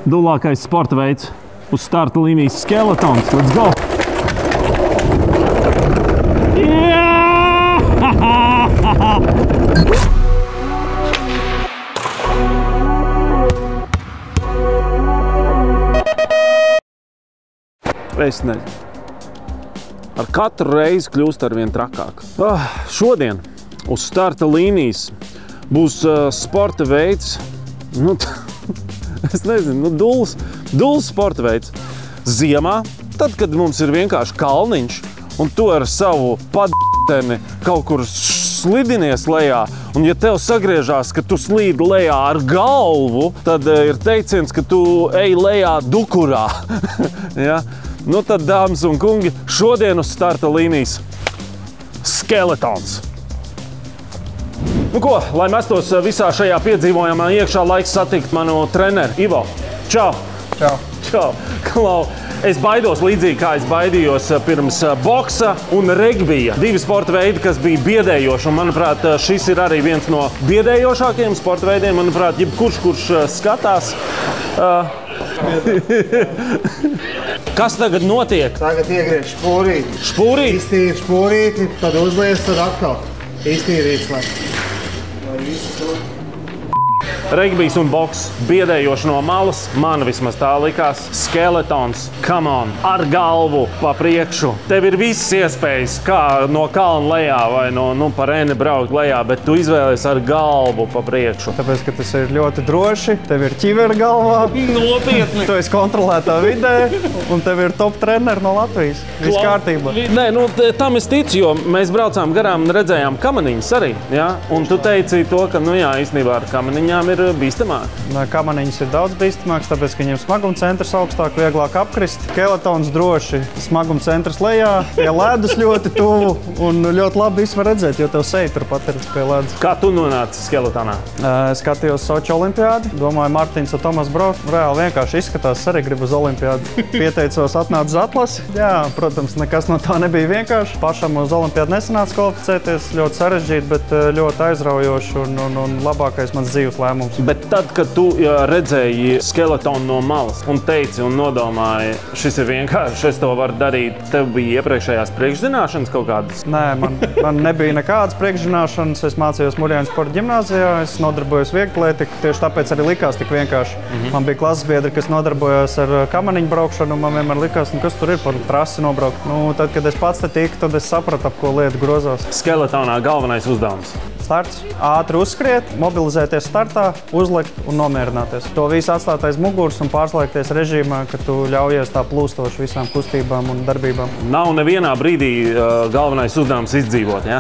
Dulākais sporta veids uz starta līnijas skeletons. Let's go! Es nezinu. Ar katru reizi kļūst arvien trakāk. Šodien uz starta līnijas būs sporta veids, es nezinu, dulls sporta veids. Ziemā, tad, kad mums ir vienkārši kalniņš, un tu ar savu padteni kaut kur slidinies lejā, un ja tev sagriežās, ka tu slīdi lejā ar galvu, tad ir teiciens, ka tu ej lejā dukurā. Ja? Nu tad, dāmas un kungi, šodien uz starta līnijas skeletons. Nu ko, lai mestos visā šajā piedzīvojumā iekšā, laiks satikt manu treneri Ivo. Čau! Čau! Čau! Klau, es baidos līdzīgi, kā es baidījos pirms boksa un regbija. Divi sporta veidi, kas bija biedējoši, un manuprāt, šis ir arī viens no biedējošākajiem sporta veidiem. Manuprāt, kurš skatās. Kas tagad notiek? Tagad iegriež špūrīti. Špūrīti? Iztīri špūrīti, tad uzlies, tad atkal iztīrīts, lai visu to. Regbijs un boks biedējoši no malas, man vismaz tā likās. Skeletons, come on, ar galvu pa priekšu. Tev ir visas iespējas, kā no kalna lejā vai no parēne braukt lejā, bet tu izvēlies ar galvu pa priekšu. Tāpēc, ka tas ir ļoti droši, tev ir ķivera galvā. Nopietni! Tu esi kontrolētā vidē, un tev ir top treneri no Latvijas. Viss kārtībā. Nē, tam es ticu, jo mēs braucām garām un redzējām kamaniņas arī. Ja? Un tu teici to, ka, īstenībā ar kamaniņām ir bīstamāk. Kamaniņas ir daudz bīstamāks, tāpēc, ka viņiem smaguma centrs augstāk, vieglāk apkrist. Skeletons droši, smaguma centrs lejā, pie ledus ļoti tuvu un ļoti labi visu var redzēt, jo tev seja turpat ir pie ledus. Kā tu nonāci skeletonā? Skatījos Soči olimpiādi, domāju, Martins un Tomas brauc. Reāli vienkārši izskatās, arī gribu uz olimpiādi. Pieteicos, atnācu uz atlasi. Jā, protams, nekas no tā nebija vienkārši. Pašam uz olimpiādi nesanāca kvalificēties, ļoti sarežģīti, bet ļoti aizraujoši un labākais mans dzīves lēmums. Bet tad, kad tu redzēji skeletonu no malas un teici un nodomāji, šis ir vienkārši, es to varu darīt, tev bija iepriekšējās priekšzināšanas kaut kādas? Nē, man nebija nekādas priekšzināšanas. Es mācījos Muļāņu sporta ģimnāzijā, es nodarbojos vieglatlētiku, tieši tāpēc arī likās tik vienkārši. Man bija klases biedri, kas nodarbojās ar kamaniņu braukšanu, un man vienmēr likās, kas tur ir par trasi nobraukt. Tad, kad es pats te tiku, tad es sapratu, ap ko lieta grozās. Skeletonā galvenais uzdevums? Starts. Ātri uzskriet, mobilizēties startā, uzlikt un nomierināties. To visu atstāt aiz muguras un pārslēgties režīmā, ka tu ļaujies tā plūstoši visām kustībām un darbībām. Nav nevienā brīdī galvenais uzdevums izdzīvot, ja?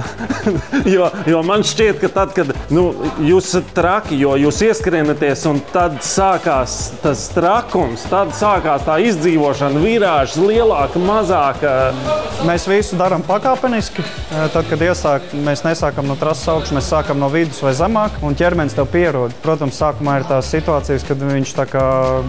jo man šķiet, ka tad, kad jūs esat traki, jo jūs ieskrienaties un tad sākās tas trakums, tad sākās tā izdzīvošana, virāžas lielāka, mazāka. Mēs visu darām pakāpeniski. Tad, kad mēs nesākam no trases augšas, mēs sākam no vidus vai zemāk, un ķermenis tev pierod. Protams, sākumā ir tās situācijas, kad viņš tā kā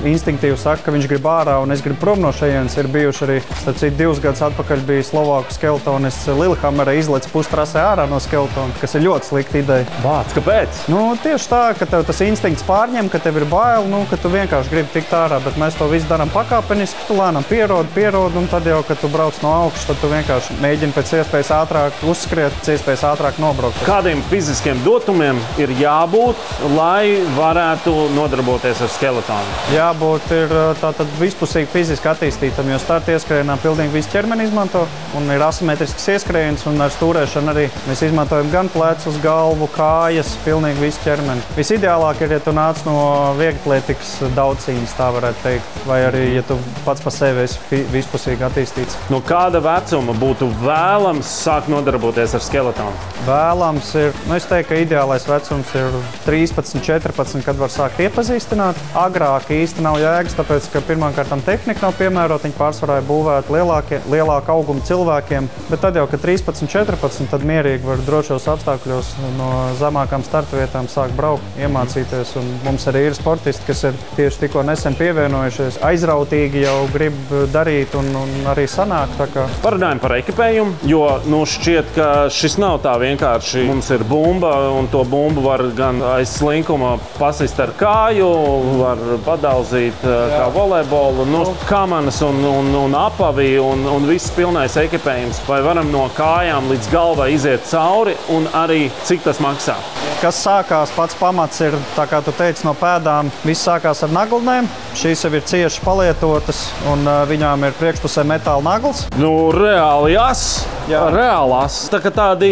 instinktīvi saka, ka viņš grib ārā un es gribu prom no šejienes. Ir bijuši arī, starp citu, 2 gadus atpakaļ bija Slovāku skeletonists Lillehammerē izlec pustrasē ārā no skeletona, kas ir ļoti slikta ideja. Bāc, kāpēc? Tieši tā, ka tev tas instinkts pārņem, ka tev ir bail, ka tu vienkārši gribi tikt ārā, bet mēs to visu darām pakāpeniski, tu lēnām pierod, un tad jau, kad tu brauc no augšas, tad tu vienkārši mēģini pēc iespējas ātrāk uzskriet, pēc iespējas ātrāk nobraukt. Kādiem fiziskiem dotumiem ir jābūt, lai varētu nodarboties ar skeletonu? Jābūt ir tātad vispusīgi fiziski attīstītam, jo starta ieskrējienā pilnīgi visu ķermeni izmanto un ir asimetrisks ieskrējiens un ar stūrēšanu arī mēs izmantojam gan plecus, galvu, kājas, pilnīgi visu ķermeni. Visideālāk ir, ja tu nāc no vieglatlētikas daudzcīņas, tā varētu teikt, vai arī, ja tu pats pa sevi esi vispusīgi attīstīts. No kāda vecuma būtu vēlams sākt nodarboties ar skeletonu? Vēlams ir, es teiktu, ka ideālais vecums ir 13, 14, kad var sākt iepazīstināt. Agrāk īsti nav jēgas, tāpēc, ka pirmkārtām tehnika nav piemērota, viņi pārsvarā ir būvēti lielāka auguma cilvēkiem, bet tad jau, kad 13, 14, tad mierīgi var drošos apstākļos no zemākas zemākām startvietām sāk braukt, iemācīties. Un mums arī ir sportisti, kas ir tieši tikko nesen pievienojušies, aizrautīgi jau grib darīt un arī sanāk. Parunājam par ekipējumu, jo šķiet, ka šis nav tā vienkārši. Mums ir bumba, un to bumbu var gan aiz slinkuma pasist ar kāju, var padauzīt kā volejbolu, kamanas un apavi un viss pilnais ekipējums. Vai varam no kājām līdz galvai iziet cauri un arī cik tas maksā? Kas sākās, pats pamats ir, tā kā tu teici, no pēdām. Viss sākās ar naglnēm. Šīs jau ir cieši palietotas, un viņām ir priekšpusē metāla nagls. Reāli reālās. Tā kā tādi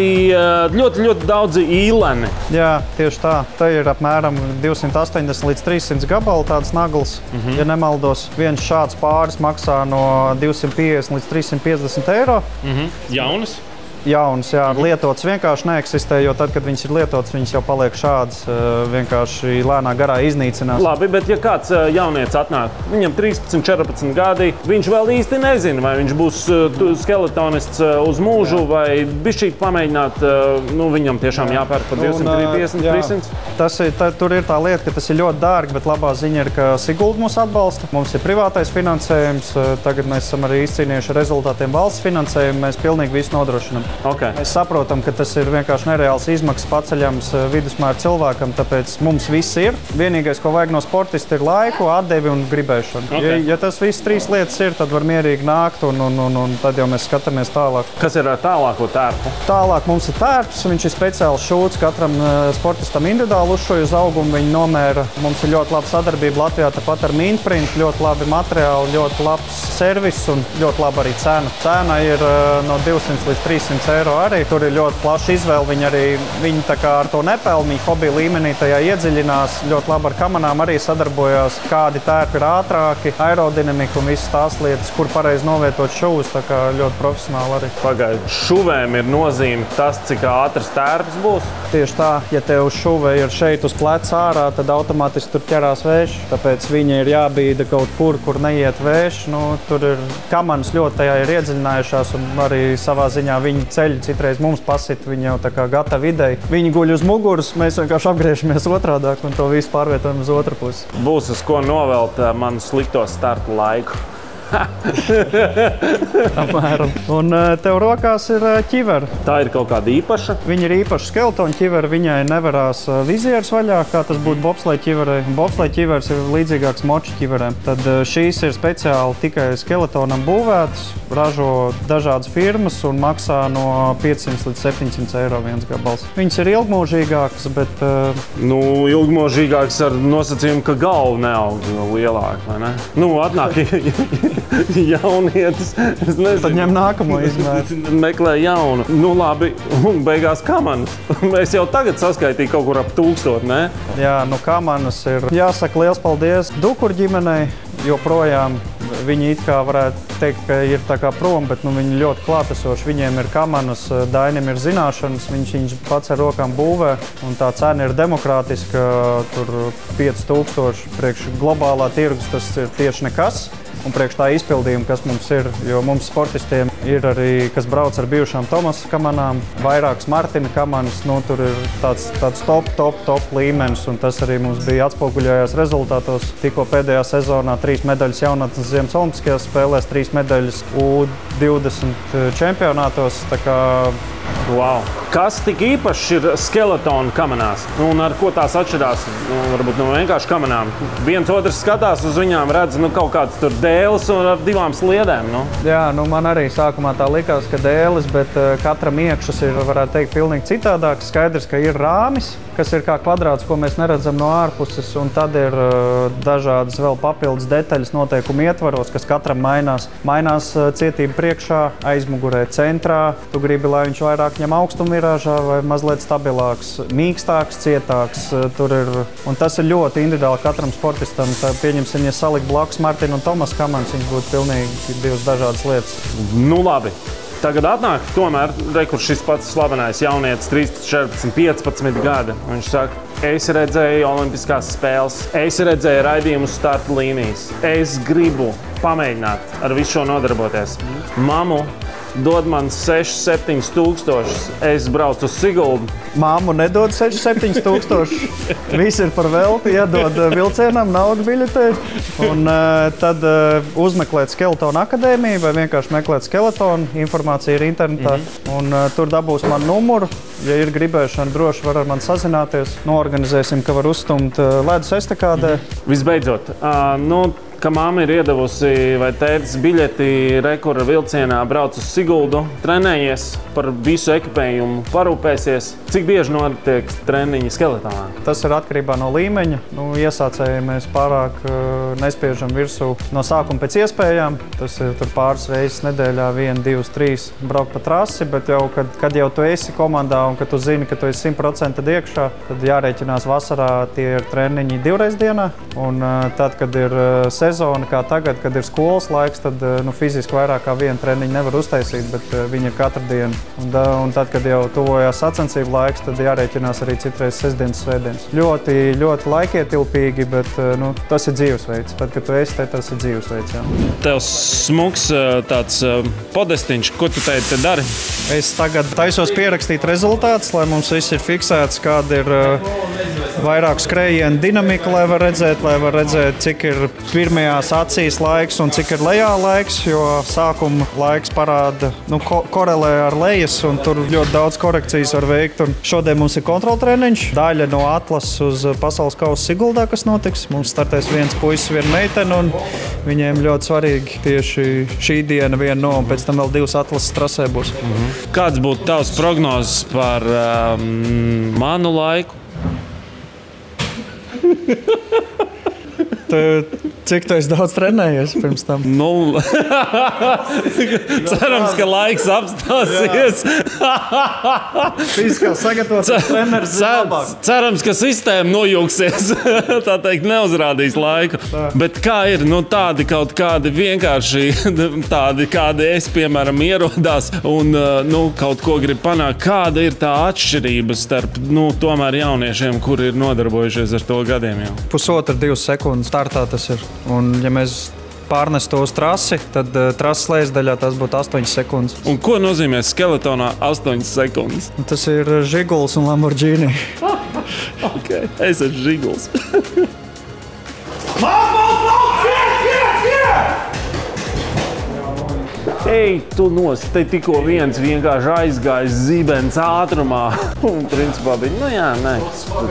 ļoti, ļoti daudzi īleni. Jā, tieši tā. Tā ir apmēram 280 līdz 300 gabali tāds nagls. Ja nemaldos, viens šāds pāris maksā no 250 līdz 350 eiro. Jaunas? Jauns, jā, lietots vienkārši neeksistē, jo tad, kad viņas ir lietotas, viņas jau paliek šādas, vienkārši lēnā garā iznīcinās. Labi, bet ja kāds jaunietis atnāk, viņam 13, 14 gadi, viņš vēl īsti nezina, vai viņš būs skeletonists uz mūžu, vai bišķīt pamēģināt, viņam tiešām jāpērk par 250, 300. Tur ir tā lieta, ka tas ir ļoti dārgi, bet labā ziņa ir, ka Sigulda mūs atbalsta. Mums ir privātais finansējums, tagad mēs esam arī izcīnījuši rezultātiem valsts finansējumu, mēs pilnīgi visu nodrošinām. Okay. Mēs saprotam, ka tas ir vienkārši nereāls izmaksas paceļams vidusmēra cilvēkam, tāpēc mums viss ir. Vienīgais, ko vajag no sportista, ir laiku, atdevi un gribēšanu. Okay. Ja tas viss trīs lietas ir, tad var mierīgi nākt un tad jau mēs skatāmies tālāk. Kas ir ar tālāko tērpu? Tālāk mums ir tērps, viņš ir speciāls šūts katram sportistam individuāli uzšoju uz augumu, viņi nomēra. Mums ir ļoti laba sadarbība Latvijā tāpat ar Mintprint, ļoti labi materiāli, ļoti labs servis un ļoti laba arī cena. Cena ir no 200 līdz 300 eiro arī. Tur ir ļoti plaša izvēle. Viņi tā kā ar to nepelna, viņi hobija līmenī tajā iedziļinās. Ļoti labi ar kamanām arī sadarbojās. Kādi tērpi ir ātrāki, aerodinamika un visas tās lietas, kur pareizi novietot šūvus. Tā kā ļoti profesionāli arī. Pagaid, šuvēm ir nozīme tas, cik ātrs tērps būs? Tieši tā, ja tev šuve ir šeit uz pleca ārā, tad automātiski tur ķerās vējš. Tāpēc viņi ir jābīda kaut kur neiet vējš. Tur ir kamanas ļoti tajā ir iedziļinājušās un arī savā ziņā viņi ceļu citreiz mums pasit, viņi jau tā kā gatavi idei. Viņi guļ uz muguras, mēs vienkārši apgriežamies otrādāk un to visu pārvietojam uz otru pusi. Būs uz ko novelt manu slikto startu laiku. Apmēram. Un tev rokās ir ķivera. Tā ir kaut kāda īpaša? Viņa ir īpaša skeletona ķivera, viņai nevarās vizieris vaļā, kā tas būtu bobsleja ķiverai. Bobsleja ķiveris ir līdzīgāks moču ķiverēm. Tad šīs ir speciāli tikai skeletonam būvētas, ražo dažādas firmas un maksā no 500 līdz 700 eiro viens gabals. Viņas ir ilgmūžīgākas, bet... Ilgmūžīgākas ar nosacījumu, ka galva neaug lielāk, vai ne? Atnāk jaunietis. Tad ņem nākamo izmēru. Meklē jaunu. Labi, un beigās kamanas. Mēs jau tagad saskaitīju kaut kur ap 1000, ne? Jā, kamanas ir. Jāsaka liels paldies Dukur ģimenei, joprojām viņi it kā varētu teikt, ka ir tā kā prom, bet viņi ļoti klātesoši. Viņiem ir kamanas, Dainim ir zināšanas, viņš pats ar rokām būvē, un tā cena ir demokrātiska, tur 5000 priekš globālā tirgus, tas ir tieši nekas. Un priekš tā izpildījuma, kas mums ir, jo mums sportistiem ir arī, kas brauc ar bijušām Tomasa kamanām, vairākas Martina kamanas, tur ir tāds top līmenis, un tas arī mums bija atspoguļojās rezultātos. Tikko pēdējā sezonā 3 medaļas jaunatnes Ziemas olimpiskajās spēlēs, 3 medaļas U20 čempionātos, tā kā... Wow. Kas tik īpašs ir skeletona kamanās? Un ar ko tās atšķirās? Varbūt no vienkārši kamanām. Viens otrs skatās uz viņām, redz kaut kāds tur dēles un ar 2 sliedēm. Jā, man arī sākumā tā likās, ka dēles, bet katram iekšas ir, varētu teikt, pilnīgi citādāks. Skaidrs, ka ir rāmis, kas ir kā kvadrāts, ko mēs neredzam no ārpuses, un tad ir dažādas vēl papildus detaļas noteikumu ietvaros, kas katram mainās. Mainās cietība priekšā, aizmugurē, centrā. Tu gribi, lai viņš vairāk ņem augstumvirāžā vai mazliet stabilāks, mīkstāks, cietāks. Un tas ir ļoti individuāli katram sportistam. Tā, pieņemsim, ja salikt blakus Martina un Tomasa kamanas, viņš būtu pilnīgi 2 dažādas lietas. Labi. Tagad atnāk tomēr, kur šis pats slavenais jaunietis, 13, 14, 15 gadi. Viņš saka, es redzēju olimpiskās spēles, es redzēju raidījumus starta līnijas. Es gribu pamēģināt ar visu šo nodarboties. Mammu dod man 6-7 tūkstošus, es braucu uz Siguldu. Māmu nedod 6-7 tūkstoši. Viss ir par velti, iedod vilcienam, naudu biļetē. Un tad uzmeklēt Skeletonu akadēmiju vai vienkārši meklēt Skeletonu. Informācija ir internetā. Un tur dabūs man numuru. Ja ir gribēšana, droši var ar mani sazināties. Norganizēsim, ka var uzstumt ledus estakādē. Visbeidzot, ka mamma ir iedavusi vai tētis biļeti rekura vilcienā, brauc uz Siguldu, trenējies, par visu ekipējumu parūpēsies. Cik bieži notiek treniņi Skeletonā? Tas ir atkarībā no līmeņa. Iesācēji mēs pārāk nespiežam virsū no sākuma pēc iespējām. Tas ir tur pāris reizes nedēļā, 1, 2, 3 braukt pa trasi, bet jau, kad jau tu esi komandā un kad tu zini, ka tu esi 100% iekšā, tad jārēķinās vasarā tie ir treniņi 2 reizes dienā. Un tad, kad ir sezona, kā tagad, kad ir skolas laiks, tad fiziski vairāk kā vienu treniņu nevar uztaisīt, bet viņi ir katru dienu. Un tad, kad jau tuvojās sacensību laiks, tad jārēķinās arī citreiz sestdienas, svētdienas. Ļoti, ļoti laikietilpīgi, bet tas ir dzīvesveids. Tad, kad tu esi te, tas ir dzīvesveids. Jā. Tev smuks tāds podestiņš, ko tu te dari? Es tagad taisos pierakstīt rezultātus, lai mums viss ir fiksēts, kāda ir vairāk skrējienu dinamika, lai var redzēt, cik ir pirmajās acīs laiks un cik ir lejā laiks, jo sākuma laiks parāda, korelē ar lejas, un tur ļoti daudz korekcijas var veikt. Un šodien mums ir kontroltreniņš, daļa no atlases uz pasaules kausa Siguldā, kas notiks. Mums startēs viens puisis, viena meitene, un viņiem ļoti svarīgi tieši šī diena viena no, un pēc tam vēl 2 atlases trasē būs. Kāds būtu tavs prognozes par manu laiku? Cik tu esi daudz trenējies pirms tam? Cerams, ka laiks apstāsies. Fiziskā sagatavotas treneris ir labāk. Cerams, ka sistēma nojūksies. Tā teikt, neuzrādīs laiku. Bet kā ir? Tādi kaut kādi vienkārši, tādi kādi es, piemēram, ierodās un kaut ko grib panākt. Kāda ir tā atšķirība starp tomēr jauniešiem, kuri ir nodarbojušies ar to gadiem jau? 1,5–2 sekundes startā tas ir. Un, ja mēs pārnestu uz trasi, tad trases lejasdaļā tas būtu 8 sekundes. Un ko nozīmē Skeletonā 8 sekundes? Tas ir Žiguls un Lamborghini. Okay. Es esmu Žiguls. Ej, tu nost, te tikko viens vienkārši aizgājis zibens ātrumā. Un principā bija,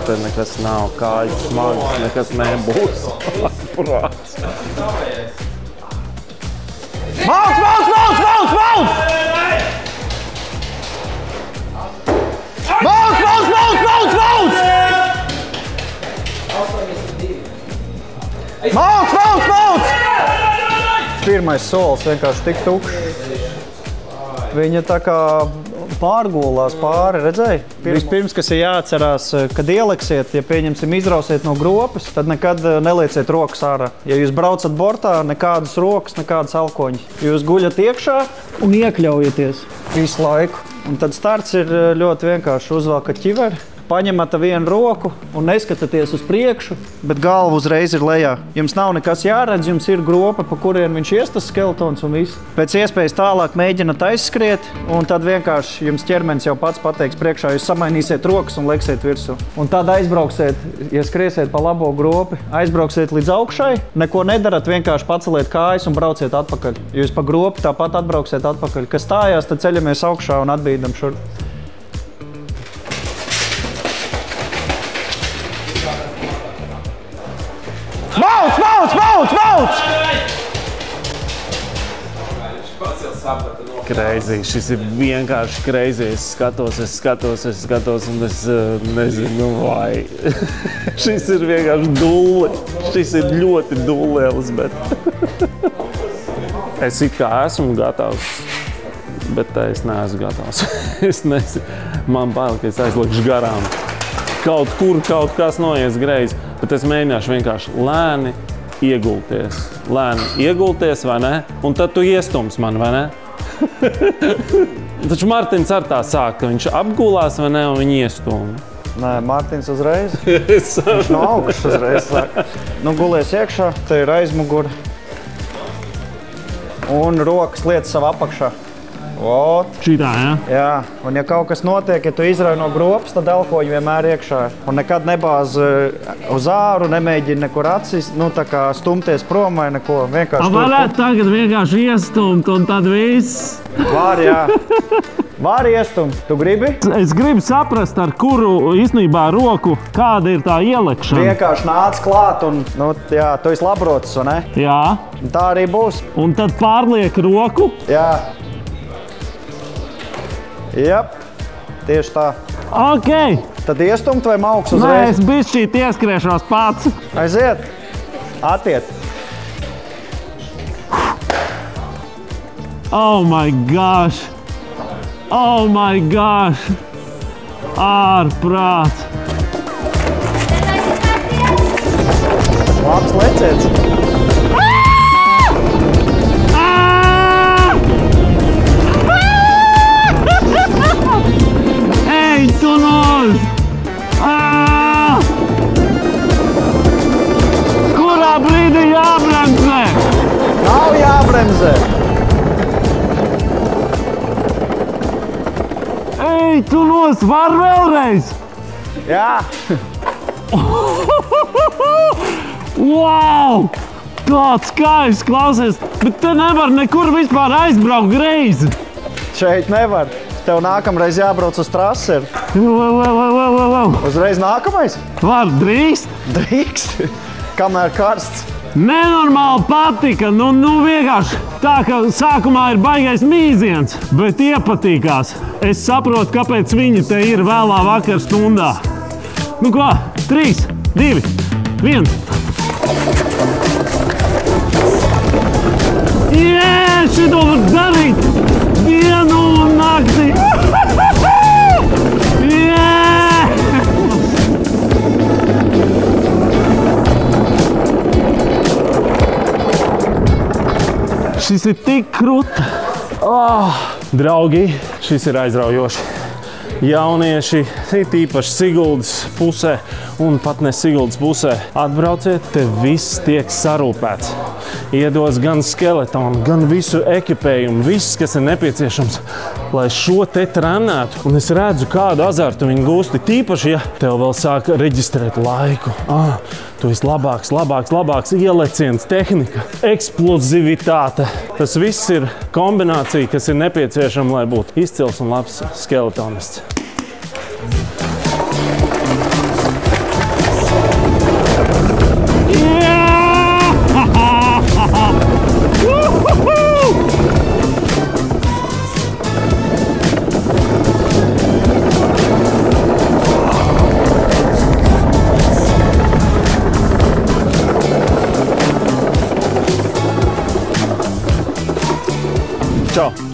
te nekas nav, kājas smagas, nekas nebūs. Prāts. Pirmais solis vienkārši tik tukšs. Viņa tā kā pārgulās pāri, redzēji? Vispirms, kas ir jāatcerās, kad ieliksiet, ja pieņemsim izrausiet no gropas, tad nekad nelieciet rokas ārā. Ja jūs braucat bortā, nekādas rokas, nekādas alkoņas. Jūs guļat iekšā un iekļaujaties visu laiku. Un tad starts ir ļoti vienkārši uzvelkat ķiveri. Paņemat vienu roku un neskatāties uz priekšu, bet galva uzreiz ir lejā. Jums nav nekas jāredz, jums ir gropa, pa kurien viņš ies tas skeletons un viss. Pēc iespējas tālāk mēģināt aizskriet, un tad vienkārši jums ķermenis jau pats pateiks priekšā, jūs samainīsiet rokas un leksiet virsū. Un tad aizbrauksiet, ja skriesiet pa labo gropi, aizbrauksiet līdz augšai, neko nedarat, vienkārši paceliet kājas un brauciet atpakaļ. Jūs pa gropi tāpat atbrauksiet atpakaļ. Kas stājās, tad ceļamies augšā un atbīdam šur. Mauc! Crazy. Šis ir vienkārši crazy. Es skatos un es nezinu vai. Šis ir vienkārši dulli. Šis ir ļoti dullielis, bet es it kā esmu gatavs, bet es neesmu gatavs. Es nezinu. Man bail, ka es aizlikšu garām. Kaut kas noies greizi, bet es mēģināšu vienkārši lēni iegulties, vai ne? Un tad tu iestums man, vai ne? Taču Martins ar tā sāk, ka viņš apgulās, vai ne, un viņi iestumi. Nē, Martins uzreiz. Viņš no augšas uzreiz sāk. Gulies iekšā, te ir aizmuguri. Un rokas liec savu apakšā. Šitā, ja? Jā, un ja kaut kas notiek, ja tu izrauj no gropas, tad elkoņi vienmēr iekšā. Un nekad nebāz uz āru, nemēģini nekur acis, tā kā stumties prom vai neko. Vienkārši varētu tagad vienkārši iestumt un tad viss. Var, jā. Var iestumt. Tu gribi? Es gribu saprast, ar kuru īstenībā roku, kāda ir tā ielekšana. Vienkārši nāc klāt un, jā, tu esi labrocis, vai ne? Jā. Un tā arī būs. Un tad pārliek roku. Jā. Jep, tieši tā. Ok. Tad iestumt vai mauks uzreiz? Nē, es bišķīt ieskriešos pats. Aiziet. Attiet. Oh my gosh. Oh my gosh. Ārprāts. Labs leciens. Ej, tu nos! Kurā brīdī jābremzē? Nav jābremzē. Ej, tu nos! Var vēlreiz? Jā. Wow! Tāds skaists, klausies! Bet te nevar nekur vispār aizbraukt greizi. Šeit nevar. Tev nākamreiz jābrauc uz trasi. Uzreiz nākamais? Var, drīkst? Drīkst. Kamēr karsts. Nenormāli patika, vienkārši tā, ka sākumā ir baigais mīziens, bet iepatīkās. Es saprotu, kāpēc viņi te ir vēlā vakar stundā. Nu ko, 3, 2, 1. Jē, šito var darīt dienu un nakti. Šis ir tik krūta. Draugi, šis ir aizraujoši. Jaunieši, tīpaši Siguldas pusē un pat ne Siguldas pusē. Atbrauciet, te viss tiek sarūpēts. Iedos gan skeletonu, gan visu ekipējumu, viss, kas ir nepieciešams, lai šo te trenētu. Un es redzu, kādu azartu viņi gūsti. Tīpaši, ja tev vēl sāk reģistrēt laiku. Tu esi labāks, ieleciens, tehnika, eksplozivitāte. Tas viss ir kombinācija, kas ir nepieciešama, lai būtu izcils un labs skeletonists.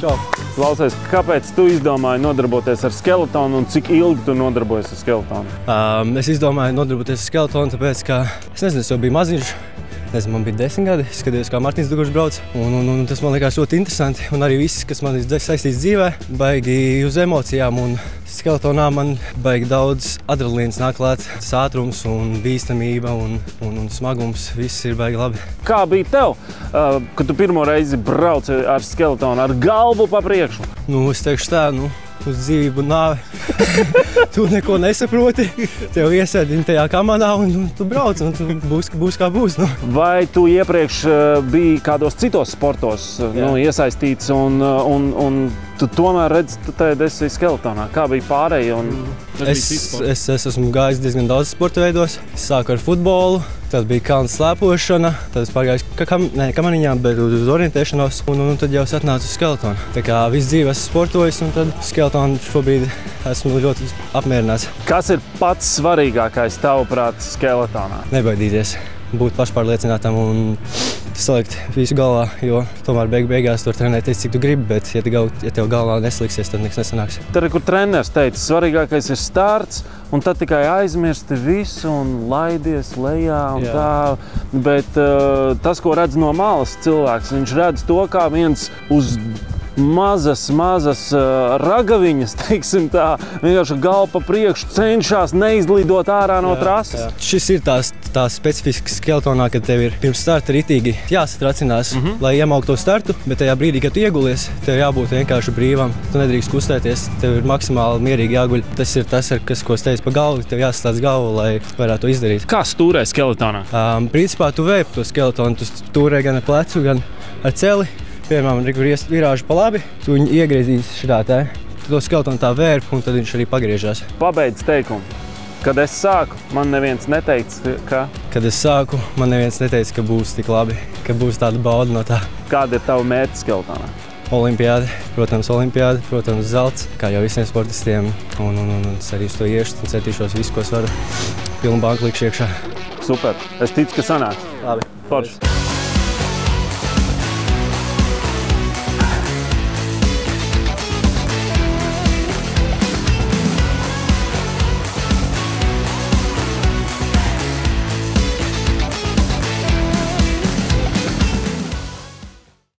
Čau! Klausies, kāpēc tu izdomāji nodarboties ar skeletonu un cik ilgi tu nodarbojies ar skeletonu? Es izdomāju nodarboties ar skeletonu, tāpēc, ka es jau biju maziņš. Man bija 10 gadi, skatījos, kā Martins Dugurs brauc. Un tas man likās ļoti interesanti. Un arī viss, kas man ir saistīts dzīvē, baigi uz emocijām. Un skeletonā man baigi daudz adrenalīns nāk klāt. Tas ātrums un bīstamība un smagums, viss ir baigi labi. Kā bija tev, kad tu pirmo reizi brauci ar skeletonu, ar galvu pa priekšu? Es teikšu tā, uz dzīvību un nāvi. Tu neko nesaproti, tev iesēdini tajā kamanā un tu brauc, un tu būs kā būs. Vai tu iepriekš biji kādos citos sportos iesaistīts un tu tomēr redzi, tu tagad esi skeletonā? Kā bija pārējie? Es esmu gājis diezgan daudz sporta veidos. Es sāku ar futbolu, tad bija kalnu slēpošana, tad es pārgāju kamaniņām, bet uz orientēšanos, un tad jau es atnācu uz skeletonu. Tā kā visu dzīvi esmu sportojis, un tad skeletonu šobrīd esmu ļoti apmierināts. Kas ir pats svarīgākais tavuprāt skeletonā? Nebaidīties, būt pašpārliecinātam un salikt visu galvā, jo tomēr beigās tur trenēties, cik tu gribi, bet ja tev galvā nesliksies, tad nekas nesanāks. Tad, kur treneris teica, svarīgākais ir starts, un tad tikai aizmirsti visu un laidies lejā un tā. Bet tas, ko redz no malas cilvēks, viņš redz to, kā viens uz mazas ragaviņas, teiksim tā, vienkārši galva pa priekšu cenšas neizlidot ārā no trases. Šis ir tās tā specifiski skeletonā, ka tev ir pirms starta ritīgi jāsatracinās, lai iemauktu to startu, bet tajā brīdī, kad tu iegulies, tev jābūt vienkārši brīvam. Tu nedrīkst kustēties, tev ir maksimāli mierīgi jāguļ. Tas ir tas, ko es teicu pa galvu, tev jāsastāds galvu, lai varētu to izdarīt. Kā stūrē skeletonā? Principā tu vēji to skeletonu, tu stūrē gan ar plecu, gan ar celi. Piemēram, kur virāžu pa labi, tu viņu iegriezīs šitā te. Tu to skeletonu tā vērp, un tad viņš arī pagriežās. Pabeidz teikumu. Kad es sāku, man neviens neteica, ka... Kad es sāku, man neviens neteica, ka būs tik labi, ka būs tāda bauda no tā. Kāda ir tava mērķa skeletonā? Olimpiāde, protams, zelts, kā jau visiem sportistiem. Un es arī uz to iešu un centīšos visu, ko es varu. Pilnu banku likšu iekšā. Super. Es ticu, ka sanāks. Labi. Forši.